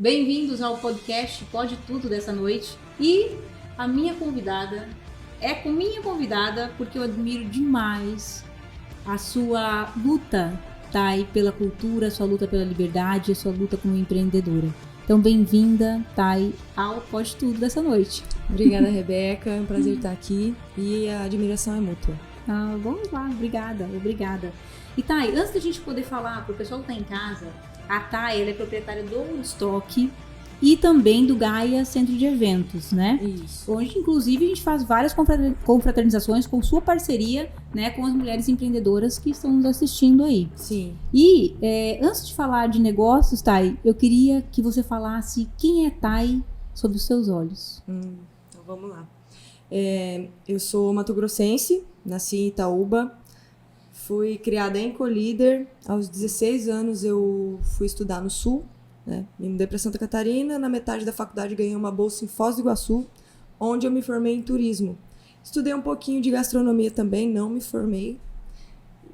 Bem-vindos ao podcast Pode Tudo dessa noite. E a minha convidada minha convidada porque eu admiro demais a sua luta, Thay, pela cultura, a sua luta pela liberdade, a sua luta como empreendedora. Então, bem-vinda, Thay, ao Pode Tudo dessa noite. Obrigada, Rebeca. É um prazer estar aqui e a admiração é mútua. Vamos lá, obrigada. E Thay, antes da gente poder falar para o pessoal que está em casa, a Thay, ela é proprietária do Woodstock e também do Gaia Centro de Eventos, né? Isso. Onde, inclusive, a gente faz várias confraternizações com sua parceria, né, com as mulheres empreendedoras que estão nos assistindo aí. Sim. E, antes de falar de negócios, Thay, eu queria que você falasse quem é Thay sob os seus olhos. Então, vamos lá. Eu sou mato-grossense, nasci em Itaúba, fui criada em Colíder. Aos 16 anos eu fui estudar no Sul, né? Me mudei para Santa Catarina, na metade da faculdade ganhei uma bolsa em Foz do Iguaçu, onde eu me formei em turismo. Estudei um pouquinho de gastronomia também, não me formei.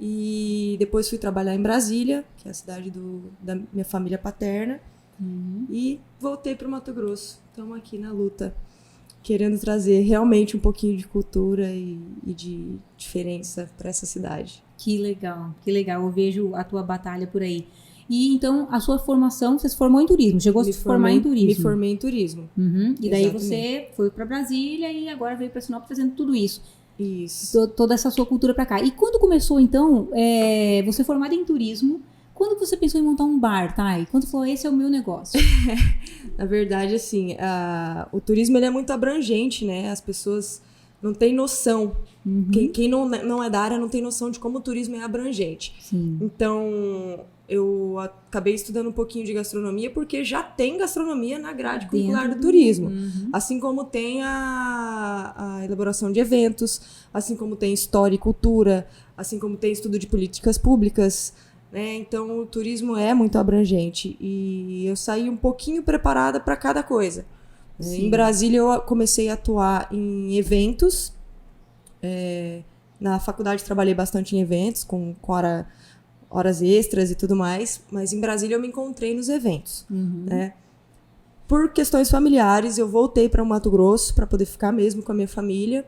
E depois fui trabalhar em Brasília, que é a cidade da minha família paterna, e voltei para o Mato Grosso. Estamos aqui na luta, querendo trazer realmente um pouquinho de cultura e de diferença para essa cidade. Que legal. Eu vejo a tua batalha por aí. E então, a sua formação, você se formou em turismo, chegou a se formar em turismo. Me formei em turismo. E daí você foi para Brasília e agora veio para Sinop trazendo tudo isso. Isso. Toda essa sua cultura para cá. E quando começou, então, você formada em turismo, quando você pensou em montar um bar, Thay? Quando falou, esse é o meu negócio? Na verdade, assim, o turismo ele é muito abrangente, né? As pessoas não têm noção. Quem não é da área não tem noção de como o turismo é abrangente. Sim. Então, eu acabei estudando um pouquinho de gastronomia porque já tem gastronomia na grade curricular do turismo. Assim como tem a elaboração de eventos, assim como tem história e cultura, assim como tem estudo de políticas públicas, né? Então, o turismo é muito abrangente e eu saí um pouquinho preparada para cada coisa. Sim. Em Brasília, eu comecei a atuar em eventos. Na faculdade, trabalhei bastante em eventos, com horas extras e tudo mais, mas em Brasília eu me encontrei nos eventos. Né? Por questões familiares, eu voltei para o Mato Grosso para poder ficar mesmo com a minha família.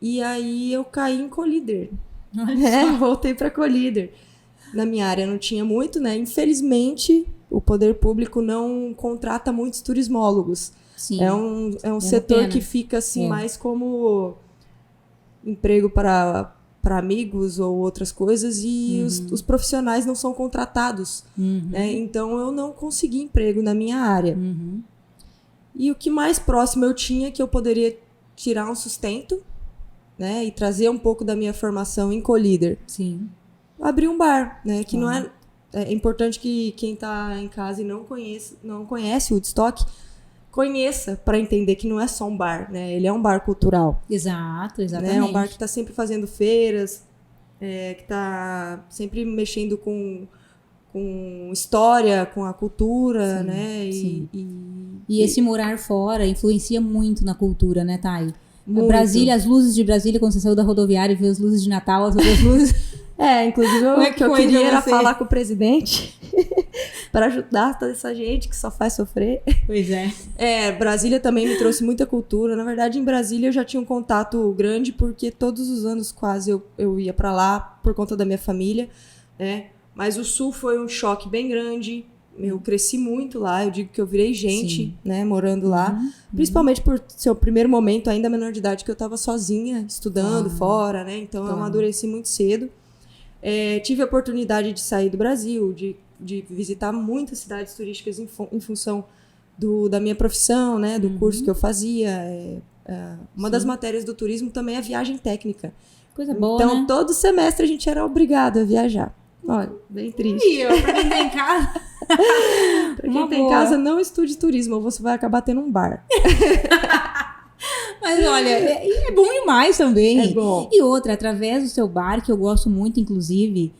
E aí eu caí em Colíder. Voltei para Colíder. Na minha área não tinha muito, né? Infelizmente, o poder público não contrata muitos turismólogos. Sim. É um setor que fica assim mais como emprego para amigos ou outras coisas e os profissionais não são contratados. Né? Então, eu não consegui emprego na minha área. E o que mais próximo eu tinha que eu poderia tirar um sustento, né? E trazer um pouco da minha formação em Colíder. Sim. Abrir um bar, né? Que não é importante que quem está em casa e não conhece o Woodstock conheça para entender que não é só um bar, né? Ele é um bar cultural. Exatamente. Né? É um bar que está sempre fazendo feiras, que está sempre mexendo com história, com a cultura, sim, né? E esse morar fora influencia muito na cultura, né, Thay? Muito. Brasília, as luzes de Brasília, quando você saiu da rodoviária e viu as luzes de Natal, as outras luzes... Inclusive o que eu queria era falar com o presidente para ajudar toda essa gente que só faz sofrer. Pois é. Brasília também me trouxe muita cultura. Na verdade, em Brasília eu já tinha um contato grande porque todos os anos quase eu ia para lá por conta da minha família, né? Mas o Sul foi um choque bem grande. Eu cresci muito lá, eu digo que eu virei gente, né, morando lá. Principalmente por ser o primeiro momento, ainda menor de idade, que eu estava sozinha, estudando fora, né? Então eu amadureci muito cedo. Tive a oportunidade de sair do Brasil, de visitar muitas cidades turísticas em função da minha profissão, né, do curso que eu fazia. Uma das matérias do turismo também é viagem técnica. Coisa boa, então, né? todo semestre a gente era obrigado a viajar. Olha, bem triste. Pra quem tá em casa... Pra quem tá em casa, não estude turismo, ou você vai acabar tendo um bar. Mas olha, é bom demais também. É bom. E outra, através do seu bar, que eu gosto muito, inclusive,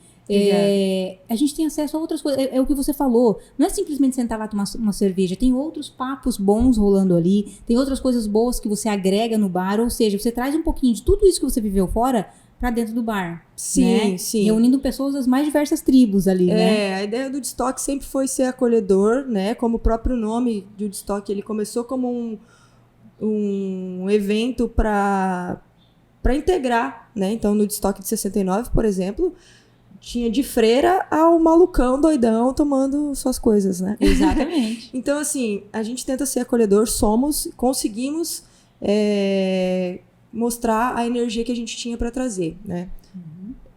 a gente tem acesso a outras coisas. É o que você falou. Não é simplesmente sentar lá e tomar uma cerveja. Tem outros papos bons rolando ali. Tem outras coisas boas que você agrega no bar. Ou seja, você traz um pouquinho de tudo isso que você viveu fora para dentro do bar. Sim, né? sim. Reunindo pessoas das mais diversas tribos ali, né? A ideia do Woodstock sempre foi ser acolhedor, né? Como o próprio nome de Woodstock, ele começou como um evento para integrar, né? Então, no Woodstock de 69, por exemplo, tinha de freira ao malucão doidão tomando suas coisas, né? Exatamente. Então, assim, a gente tenta ser acolhedor, conseguimos mostrar a energia que a gente tinha para trazer, né?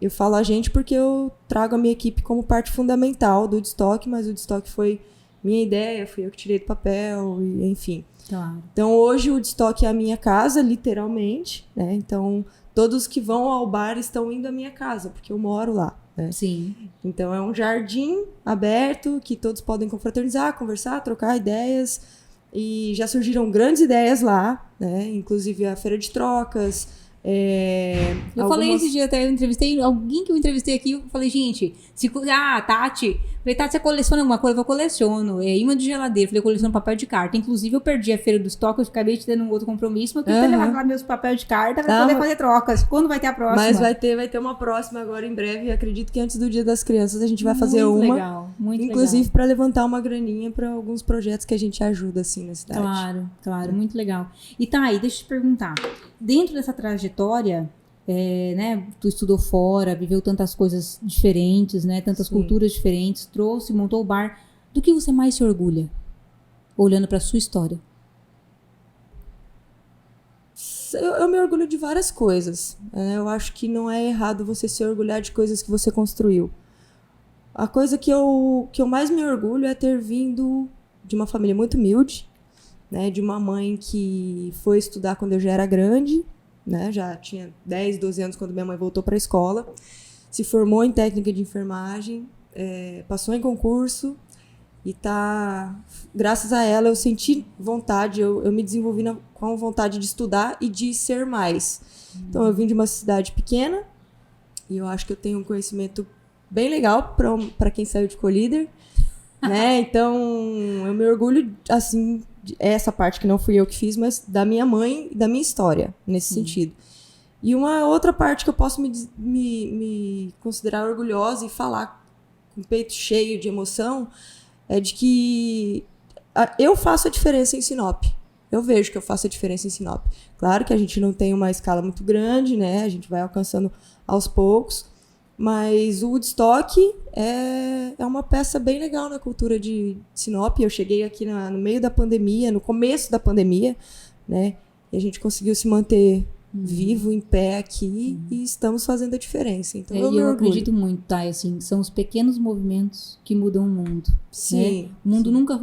Eu falo a gente porque eu trago a minha equipe como parte fundamental do Woodstock, mas o Woodstock foi minha ideia, fui eu que tirei do papel, e, enfim. Claro. Então, hoje o Woodstock é a minha casa, literalmente, né? Então, todos que vão ao bar estão indo à minha casa, porque eu moro lá, né? Sim. Então, é um jardim aberto que todos podem confraternizar, conversar, trocar ideias. E já surgiram grandes ideias lá, né? Inclusive a feira de trocas. Eu falei esse dia até, eu entrevistei alguém que eu entrevistei aqui, eu falei, gente, Tati, falei, Tati, você coleciona alguma coisa? Eu coleciono, imã de geladeira, falei, eu coleciono papel de carta, inclusive eu perdi a feira do estoque, eu acabei de ter um outro compromisso, mas eu queria levar lá meus papéis de carta pra poder fazer trocas. Quando vai ter a próxima? Mas vai ter uma próxima agora em breve, acredito que antes do Dia das Crianças a gente vai fazer muito uma. Legal, muito inclusive para levantar uma graninha para alguns projetos que a gente ajuda assim na cidade. Claro, muito legal. E tá aí, deixa eu te perguntar, dentro dessa trajetória, né, tu estudou fora, viveu tantas coisas diferentes, né, tantas culturas diferentes, montou o bar. Do que você mais se orgulha, olhando para sua história? Eu me orgulho de várias coisas. Eu acho que não é errado você se orgulhar de coisas que você construiu. A coisa que eu mais me orgulho é ter vindo de uma família muito humilde, né, de uma mãe que foi estudar quando eu já era grande, né, já tinha 10, 12 anos quando minha mãe voltou para a escola, se formou em técnica de enfermagem, passou em concurso e graças a ela eu senti vontade, eu me desenvolvi com vontade de estudar e de ser mais. Então eu vim de uma cidade pequena e eu acho que eu tenho um conhecimento bem legal para quem saiu de co-líder, né? Então eu me orgulho, assim, essa parte que não fui eu que fiz, mas da minha mãe e da minha história, nesse sentido. E uma outra parte que eu posso me considerar orgulhosa e falar com o peito cheio de emoção é de que eu faço a diferença em Sinop. Eu vejo que eu faço a diferença em Sinop. Claro que a gente não tem uma escala muito grande, né? A gente vai alcançando aos poucos, mas o Woodstock é uma peça bem legal na cultura de Sinop. Eu cheguei aqui no meio da pandemia, no começo da pandemia, né? E a gente conseguiu se manter vivo, em pé aqui, e estamos fazendo a diferença. Então eu acredito muito, tá? Assim, são os pequenos movimentos que mudam o mundo. Sim. Né? O mundo nunca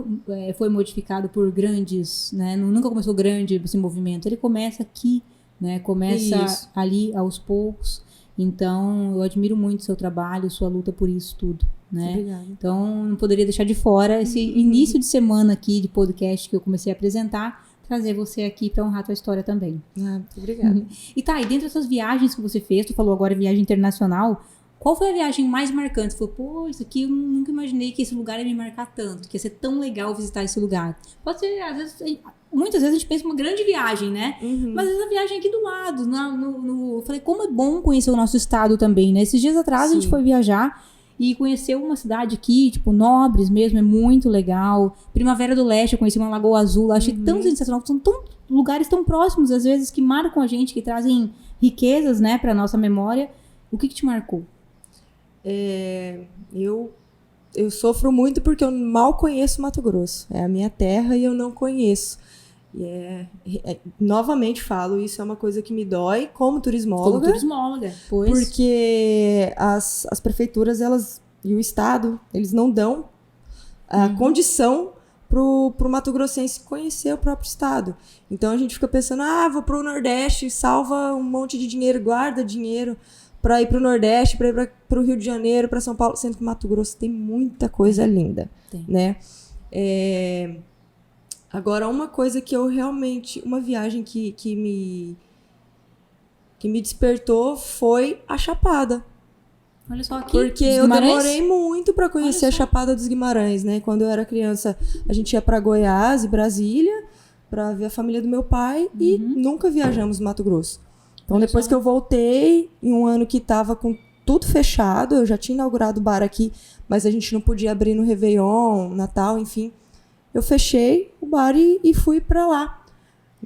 foi modificado por grandes, né? Nunca começou grande esse movimento. Ele começa aqui, né? Começa ali aos poucos. Então, eu admiro muito o seu trabalho, sua luta por isso tudo, né? Obrigada. Então, não poderia deixar de fora esse início de semana aqui de podcast que eu comecei a apresentar, trazer você aqui para honrar a tua história também. Muito obrigada. E tá, e dentro dessas viagens que você fez, tu falou agora viagem internacional, qual foi a viagem mais marcante? Você falou, pô, isso aqui eu nunca imaginei que esse lugar ia me marcar tanto, que ia ser tão legal visitar esse lugar. Pode ser, às vezes, muitas vezes a gente pensa uma grande viagem, né? Mas às vezes a viagem aqui do lado, eu falei, como é bom conhecer o nosso estado também, né? Esses dias atrás a gente foi viajar e conheceu uma cidade aqui, tipo, Nobres mesmo, é muito legal. Primavera do Leste, eu conheci uma Lagoa Azul, achei tão sensacional, são lugares tão próximos, às vezes, que marcam a gente, que trazem riquezas, né, pra nossa memória. O que te marcou? Eu sofro muito porque eu mal conheço Mato Grosso. É a minha terra e eu não conheço. Novamente falo, isso é uma coisa que me dói como turismóloga. Pois. Porque as prefeituras, e o Estado, eles não dão a condição pro Mato Grossense conhecer o próprio Estado. Então a gente fica pensando, vou pro Nordeste, salva um monte de dinheiro, guarda dinheiro para ir pro Nordeste, para ir pro Rio de Janeiro, para São Paulo, sendo que Mato Grosso tem muita coisa linda, né? Agora, uma coisa que eu realmente... Uma viagem que me despertou foi a Chapada. Olha só aqui. Porque eu demorei muito para conhecer a Chapada dos Guimarães, né? Quando eu era criança, a gente ia para Goiás e Brasília para ver a família do meu pai e nunca viajamos no Mato Grosso. Então, depois que eu voltei, em um ano que tava com tudo fechado, eu já tinha inaugurado o bar aqui, mas a gente não podia abrir no Réveillon, Natal, enfim. Eu fechei o bar e fui pra lá.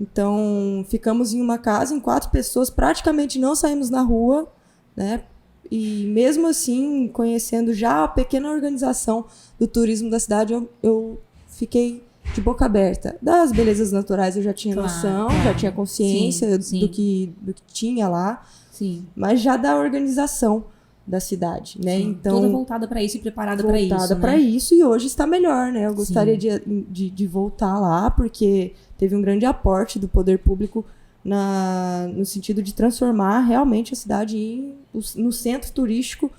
Então, ficamos em uma casa, em 4 pessoas, praticamente não saímos na rua, né? E mesmo assim, conhecendo já a pequena organização do turismo da cidade, eu fiquei de boca aberta. Das belezas naturais eu já tinha noção, já tinha consciência do que tinha lá. Sim. Mas já da organização da cidade, né? Sim, então, toda voltada para isso e preparada para isso. Voltada para isso, e hoje está melhor, né? Eu gostaria de voltar lá, porque teve um grande aporte do poder público no sentido de transformar realmente a cidade no centro turístico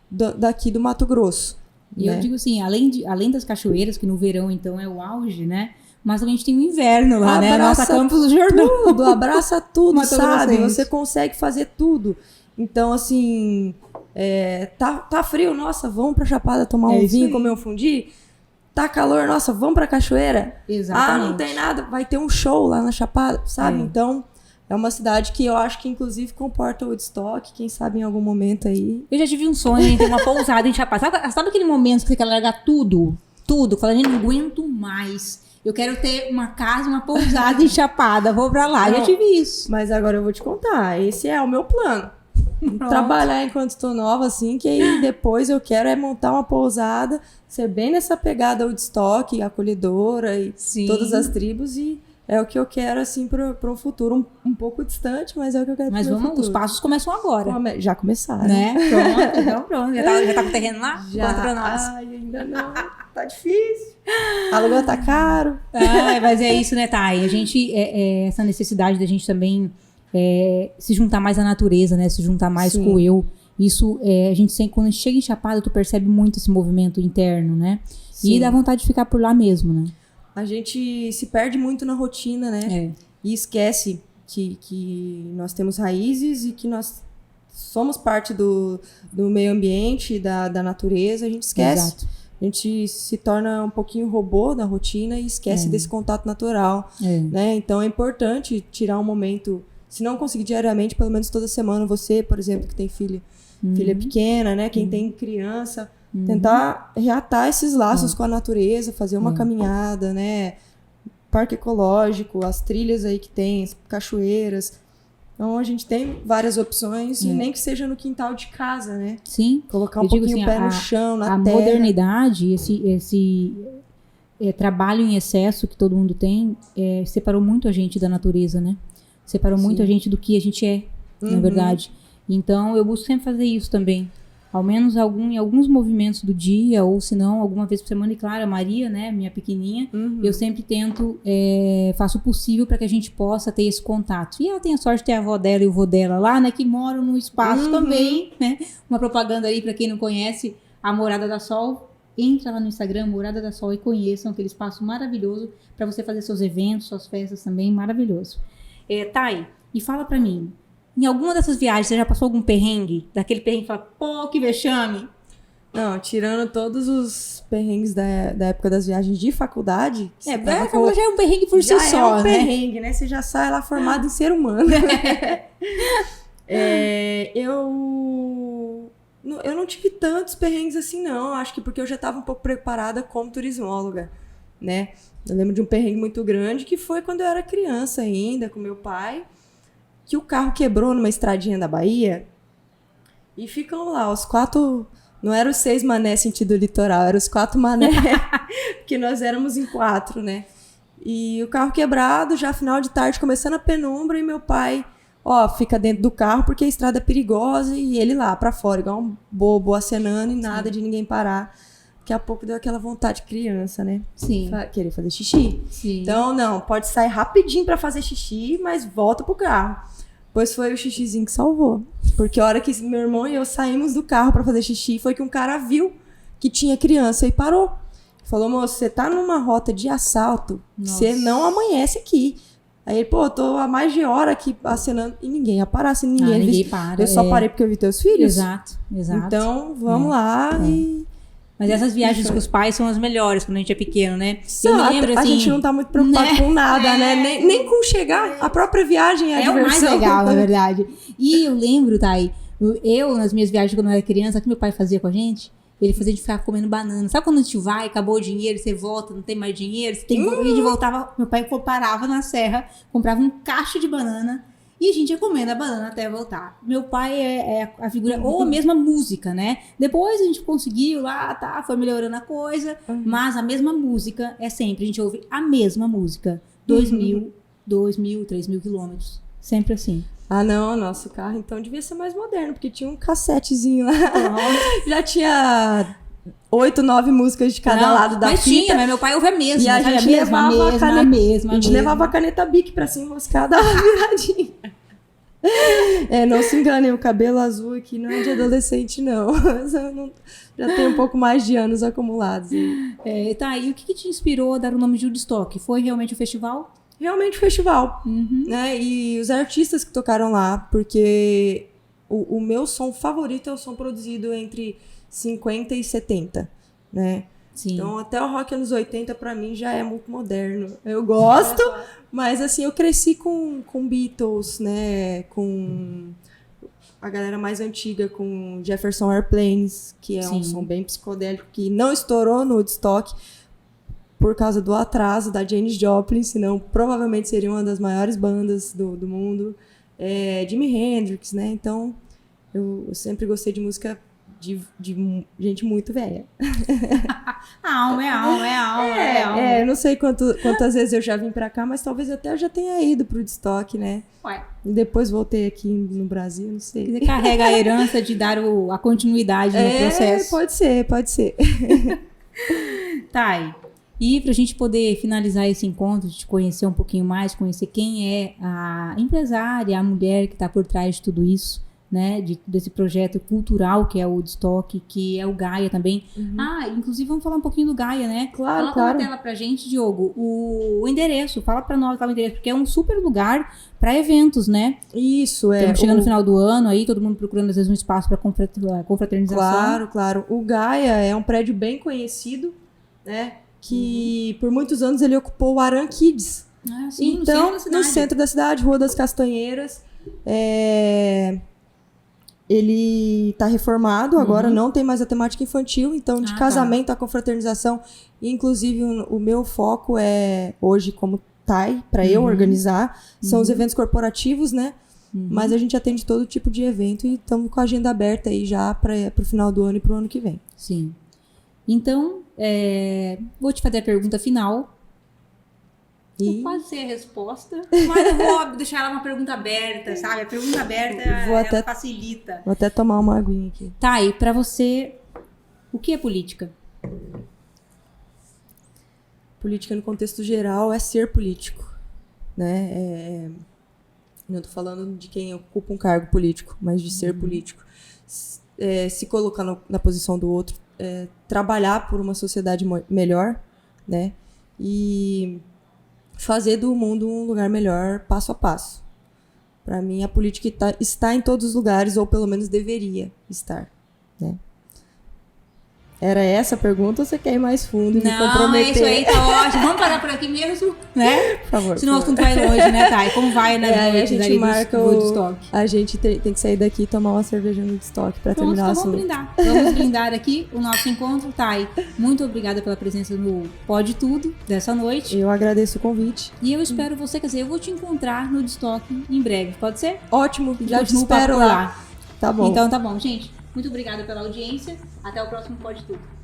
daqui do Mato Grosso. E né? eu digo assim, além das cachoeiras, que no verão então é o auge, né? Mas a gente tem o inverno lá, né? Nossa Campos do Jordão. Abraça tudo, sabe? Você consegue fazer tudo. Então, assim, tá frio, nossa, vamos pra Chapada tomar um vinho, comer um fundi. Tá calor, nossa, vamos pra cachoeira. Exatamente. Não tem nada, vai ter um show lá na Chapada, sabe? Então, é uma cidade que eu acho que, inclusive, comporta o Woodstock, quem sabe em algum momento aí. Eu já tive um sonho em ter uma pousada em Chapada. Sabe aquele momento que você quer largar tudo? Tudo. Fala, gente, não aguento mais. Eu quero ter uma casa, uma pousada em Chapada. Vou pra lá. Já tive isso. Mas agora eu vou te contar. Esse é o meu plano. Trabalhar enquanto estou nova, assim, que aí depois eu quero montar uma pousada, ser bem nessa pegada Woodstock, acolhedora e todas as tribos, e é o que eu quero, assim, para um futuro um pouco distante, mas é o que eu quero para o futuro. Os passos começam agora. Já começaram. Né? Pronto, então pronto. Já tá com o terreno lá? Já. Conta pra nós. Ai, ainda não. Tá difícil. Aluguel tá caro. Mas é isso, né, Thay? A gente, essa necessidade da gente também se juntar mais à natureza, né? Se juntar mais com o eu. Isso, a gente sempre, quando a gente chega em Chapada, tu percebe muito esse movimento interno, né? Sim. E dá vontade de ficar por lá mesmo, né? A gente se perde muito na rotina, né? E esquece que nós temos raízes e que nós somos parte do meio ambiente, da natureza. A gente esquece. Exato. A gente se torna um pouquinho robô da rotina e esquece desse contato natural. Né? Então, é importante tirar um momento, se não conseguir diariamente, pelo menos toda semana. Você, por exemplo, que tem filha pequena, né? Quem tem criança... Tentar reatar esses laços com a natureza, fazer uma caminhada, né? Parque ecológico, as trilhas aí que tem, as cachoeiras. Então, a gente tem várias opções, e nem que seja no quintal de casa, né? Sim. Colocar um pouquinho o pé no chão, na terra. A modernidade, esse trabalho em excesso que todo mundo tem, separou muito a gente da natureza, né? Separou muito a gente do que a gente é, na verdade. Então, eu busco sempre fazer isso também. Ao menos em alguns movimentos do dia, ou se não, alguma vez por semana. E claro, a Maria, né, minha pequenininha, eu sempre tento, faço o possível para que a gente possa ter esse contato. E ela tem a sorte de ter a avó dela e o vô dela lá, né, que moram no espaço também, né? Uma propaganda aí para quem não conhece, a Morada da Sol. Entra lá no Instagram, Morada da Sol, e conheçam aquele espaço maravilhoso para você fazer seus eventos, suas festas também, maravilhoso. Thay, e fala para mim, em alguma dessas viagens, você já passou algum perrengue? Daquele perrengue que fala, pô, que vexame. Não, tirando todos os perrengues da época das viagens de faculdade. A faculdade já é um perrengue por si só, né? É um perrengue, né? Você já sai lá formado em ser humano. Eu não tive tantos perrengues assim, não. Acho que porque eu já estava um pouco preparada como turismóloga, né? Eu lembro de um perrengue muito grande, que foi quando eu era criança ainda, com meu pai, que o carro quebrou numa estradinha da Bahia, e ficam lá os 4, não eram os 6 mané sentido litoral, eram os 4 mané, porque nós éramos em 4, né? E o carro quebrado, já final de tarde, começando a penumbra, e meu pai, fica dentro do carro porque a estrada é perigosa, e ele lá pra fora, igual um bobo, acenando, e nada de ninguém parar. Daqui a pouco deu aquela vontade de criança, né? Sim. Querer fazer xixi. Sim. Então, não, pode sair rapidinho pra fazer xixi, mas volta pro carro. Pois foi o xixizinho que salvou. Porque a hora que meu irmão e eu saímos do carro pra fazer xixi, foi que um cara viu que tinha criança e parou. Falou, moço, você tá numa rota de assalto, você não amanhece aqui. Aí ele, eu tô há mais de hora aqui acenando, e ninguém ia parar, se ninguém para. Eu só parei porque eu vi teus filhos. Exato. Então, vamos lá Mas essas viagens com os pais são as melhores quando a gente é pequeno, né? Eu me lembro, a assim, gente não tá muito preocupado com nada, né? Nem com chegar. A própria viagem é a diversão. É o mais legal, na verdade. E eu lembro, Thay, nas minhas viagens quando eu era criança, o que meu pai fazia com a gente? Ele fazia a gente ficar comendo banana. Sabe quando a gente vai, acabou o dinheiro, você volta, não tem mais dinheiro, você tem que... A gente voltava, meu pai parava na serra, comprava um cacho de banana e a gente ia comendo a banana até voltar. Meu pai é a figura, ou a mesma música, né? Depois a gente conseguiu lá, tá, foi melhorando a coisa, mas a mesma música é sempre, a gente ouve a mesma música. 2.000, 3.000 quilômetros. Sempre assim. Ah, não, nosso carro então devia ser mais moderno, porque tinha um cassetezinho lá. Já tinha 8, 9 músicas de cada lado da mas fita. Tinha, mas meu pai ouve a mesma. E a gente levava a gente levava a caneta Bic pra se enroscar, dava viradinha. Não se enganem, o cabelo azul aqui não é de adolescente, não. Já tem um pouco mais de anos acumulados. Tá, e o que te inspirou a dar o nome de Woodstock? Foi realmente o festival? Realmente o festival, né? E os artistas que tocaram lá, porque o meu som favorito é o som produzido entre 50 e 70, né? Sim. Então, até o rock anos 80, pra mim, já é muito moderno. Eu gosto, mas, assim, eu cresci com Beatles, né? Com a galera mais antiga, com Jefferson Airplanes, que é um som bem psicodélico, que não estourou no Woodstock por causa do atraso da Janis Joplin, senão provavelmente seria uma das maiores bandas do mundo. Jimi Hendrix, né? Então, eu sempre gostei de música de gente muito velha. Alma. Eu não sei quantas vezes eu já vim pra cá, mas talvez até eu já tenha ido pro Woodstock, né? Ué. E depois voltei aqui no Brasil, não sei. Você carrega a herança de dar a continuidade no processo. Pode ser. Thay, e pra gente poder finalizar esse encontro, de te conhecer um pouquinho mais, conhecer quem é a empresária, a mulher que tá por trás de tudo isso, né, desse projeto cultural que é o Woodstock, que é o Gaia também. Inclusive vamos falar um pouquinho do Gaia, né? Claro. Fala na tela pra gente, Diogo, o endereço, fala pra nós o endereço, porque é um super lugar pra eventos, né? Isso, Estamos chegando no final do ano aí, todo mundo procurando às vezes um espaço pra confraternização. Claro. O Gaia é um prédio bem conhecido, né, que por muitos anos ele ocupou o Aran Kids. Sim, então, no centro da cidade, Rua das Castanheiras, ele está reformado, agora não tem mais a temática infantil, então de casamento a confraternização, inclusive o meu foco é hoje como Thay, para eu organizar, são os eventos corporativos, né? Mas a gente atende todo tipo de evento e estamos com a agenda aberta aí já para o final do ano e para o ano que vem. Sim. Então, vou te fazer a pergunta final. Pode ser a resposta, mas eu vou deixar ela uma pergunta aberta, sabe? A pergunta aberta ela facilita. Vou até tomar uma aguinha aqui. Tá, e pra você, o que é política? Política no contexto geral é ser político, né? Não tô falando de quem ocupa um cargo político, mas de ser político. Se colocar na posição do outro, trabalhar por uma sociedade melhor, né? E fazer do mundo um lugar melhor passo a passo. Para mim, a política está em todos os lugares, ou pelo menos deveria estar, né? Era essa a pergunta ou você quer ir mais fundo e me comprometer? Não, isso aí tá ótimo. Vamos parar por aqui mesmo, né? Por favor. Senão o assunto vai longe, né, Thay? Como vai nas noites a gente ali marca do Woodstock? A gente tem que sair daqui e tomar uma cerveja no Woodstock para terminar o assunto. Vamos brindar aqui o nosso encontro, Thay. Muito obrigada pela presença no Pode Tudo dessa noite. Eu agradeço o convite. E eu espero você, quer dizer, eu vou te encontrar no Woodstock em breve, pode ser? Ótimo, já te espero lá. Tá bom. Então tá bom, gente. Muito obrigada pela audiência. Até o próximo Pode Tudo.